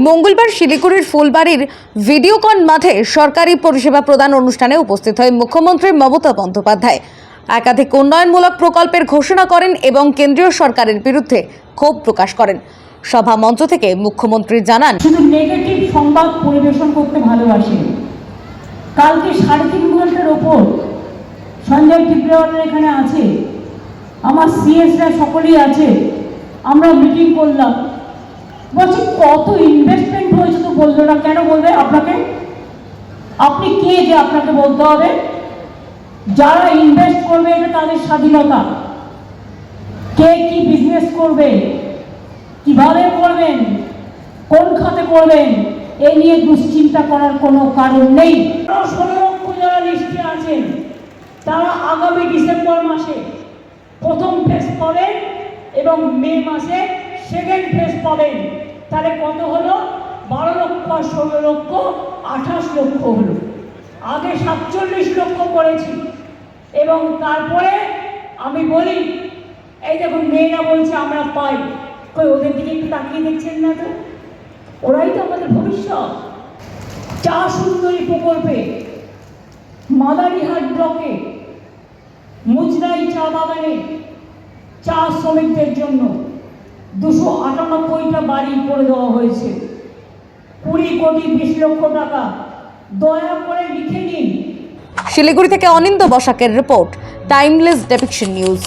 মঙ্গলবার শিলিগুড়ির ফুলবাড়ির ভিডিওকন মাঠে সরকারি পরিষেবা প্রদান অনুষ্ঠানে উপস্থিত হয়ে মুখ্যমন্ত্রী মমতা বন্দ্যোপাধ্যায় একাধিক উন্নয়নমূলক প্রকল্পের ঘোষণা করেন এবং কেন্দ্রীয় সরকারের বিরুদ্ধে ক্ষোভ প্রকাশ করেন। সভা মঞ্চ থেকে মুখ্যমন্ত্রী জানান, শুধু নেগেটিভ সংবাদ পরিবেশন করতে ভালোবাসে। কালকে 3.5 ঘন্টার ওপর সঞ্জয় টিপ্রেওয়ালের এখানে আছে, আমার সিএসরা সকলেই আছে, আমরা মিটিং করলাম। বলছি কত ইনভেস্টমেন্ট হয়েছে তো বললো না কেন? বলবে আপনাকে? আপনি কে যে আপনাকে বলতে হবে? যারা ইনভেস্ট করবে এটা তাদের স্বাধীনতা। কে কি বিজনেস করবে, কিভাবে করবেন, কোন খাতে করবেন, এ নিয়ে দুশ্চিন্তা করার কোনো কারণ নেই। 16 লক্ষ যারা লিস্টে আছেন তারা আগামী ডিসেম্বর মাসে প্রথম ফেজ পাবেন এবং মে মাসে সেকেন্ড ফেজ পাবেন। তাহলে কত হলো? 12 লক্ষ, 16 লক্ষ, 28 লক্ষ হলো। আগে 47 লক্ষ করেছি এবং তারপরে আমি বলি, এই দেখুন মেয়েরা বলছে আমরা পাই, কই ওদের দিকে একটু তাকিয়ে দেখছেন না তো? ওরাই তো আমাদের ভবিষ্যৎ। চা সুন্দরী প্রকল্পে মাদারিহাট ব্লকে মুজরাই চা বাগানে চা শ্রমিকদের জন্য 298টা বাড়ি করে দেওয়া হয়েছে। 20 কোটি 20 লক্ষ টাকা। দয়া করে লিখে নিন। শিলিগুড়ি থেকে অনিন্দ বসাকের রিপোর্ট, টাইমলেস ডেপিকশন নিউজ।